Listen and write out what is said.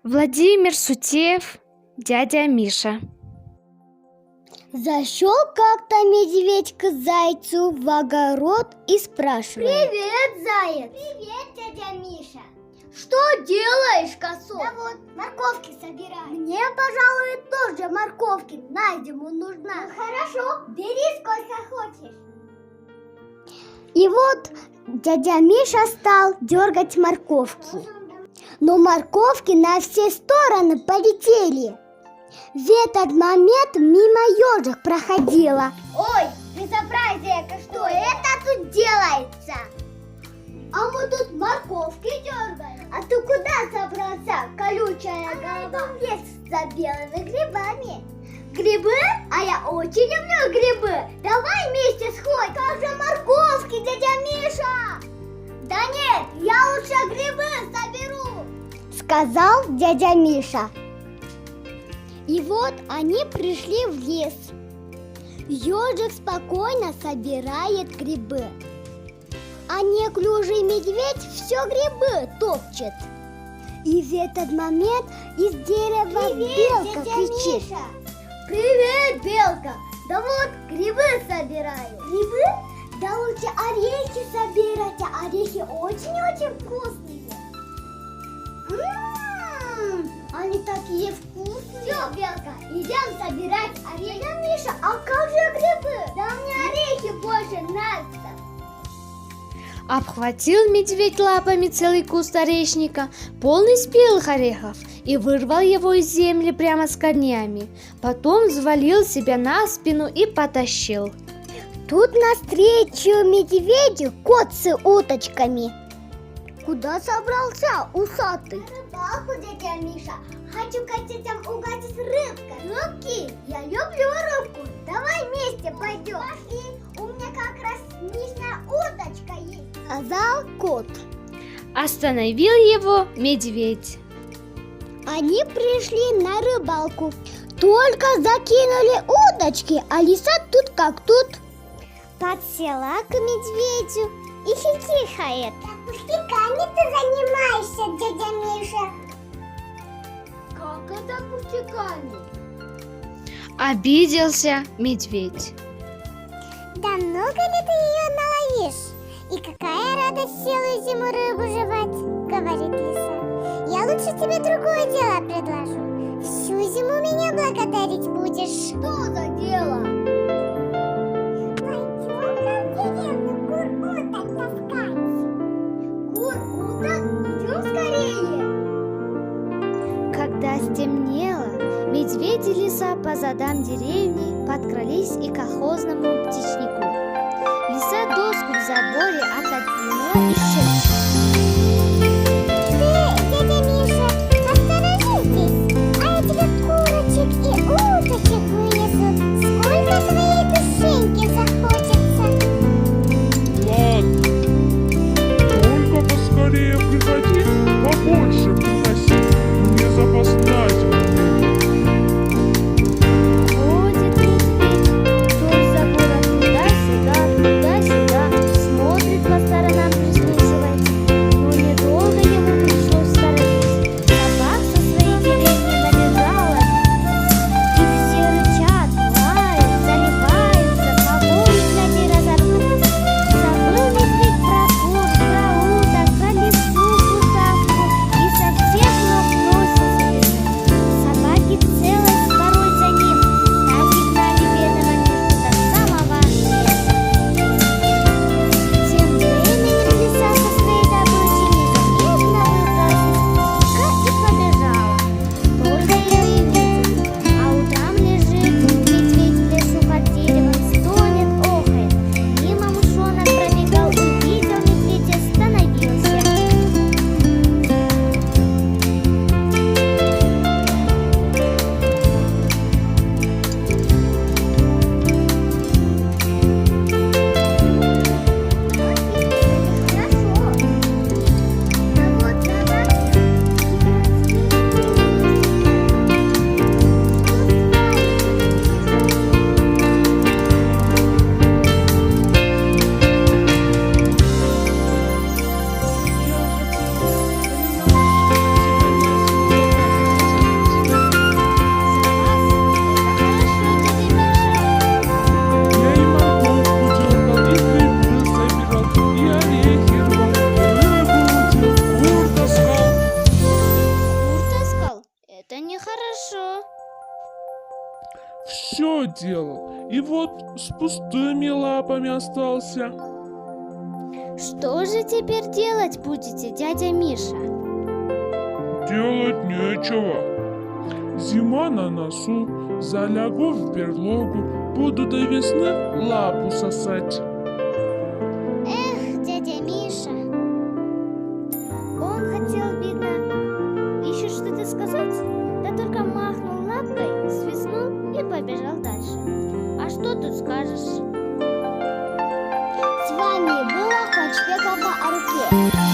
Владимир Сутеев, дядя Миша. Зашел как-то медведь к зайцу в огород и спрашивает: «Привет, заяц!» «Привет, дядя Миша!» «Что делаешь, косой?» «Да вот, морковки собираю». «Мне, пожалуй, тоже морковки на зиму нужна». «Ну, хорошо, бери сколько хочешь». И вот дядя Миша стал дергать морковки. Но морковки на все стороны полетели. В этот момент мимо ежик проходила. «Ой, безобразие-ка, что это тут делается? А мы тут морковки дергаем. А ты куда собрался, колючая голова?» «В лес за белыми грибами». «Грибы? А я очень люблю грибы. Давай вместе сходим». «Как же морковки, дядя Миша?» «Да нет, я лучше грибы соберу», сказал дядя Миша. И вот они пришли в лес. Ежик спокойно собирает грибы, а неуклюжий медведь все грибы топчет. И в этот момент из дерева белка кричит: Миша! «Привет, белка! Да вот грибы собираю». «Грибы? Да лучше орехи собирать, а орехи очень-очень вкусные». Они такие вкусные. Все, белка, идем собирать орехи. Дядя Миша, а как же грибы? Да мне орехи больше нравятся. Обхватил медведь лапами целый куст орешника, полный спелых орехов, и вырвал его из земли прямо с корнями. Потом взвалил себя на спину и потащил. Тут навстречу медведю кот с уточками. «Куда собрался, усатый?» «На рыбалку, дядя Миша. Хочу котятам угостить рыбкой». «Рыбки? Я люблю рыбку. Давай вместе пойдем». «Пошли, у меня как раз нижняя уточка есть», сказал кот. Остановил его медведь. Они пришли на рыбалку. Только закинули удочки, а лиса тут как тут. Подсела к медведю и хихикает. «Пустяками ты занимаешься, дядя Миша?» «Как это пустяками?» Обиделся медведь. «Да много ли ты ее наловишь? И какая радость целую зиму рыбу жевать», говорит лиса. «Я лучше тебе другое дело предложу. Всю зиму меня благодарить будешь». «Что за дело?» «Пойдем в деревню кур-уток таскать». «Кур-уток? Идем скорее». Когда стемнело, медведь и лиса по задам деревни подкрались и к колхозному птичнику. Лиса доску в заборе отодвинула и шепчет: «Дядя Миша, осторожи здесь, а я тебе курочек и уточек вынесу. Сколько твоей душеньки захочется». Ладно, только поскорее приходи, побольше приноси, мне запасать. ходит медведь вдоль забора туда-сюда, смотрит по сторонам, прислушивается. делал, и вот с пустыми лапами остался. Что же теперь делать будете, дядя Миша? Делать нечего. Зима на носу, залягу в берлогу, буду до весны лапу сосать. Эх, дядя Миша. Он хотел, видно, еще что-то сказать, да только махнул лапкой, свистнул и побежал дальше. А что тут скажешь? С вами была Хочпекова о руке.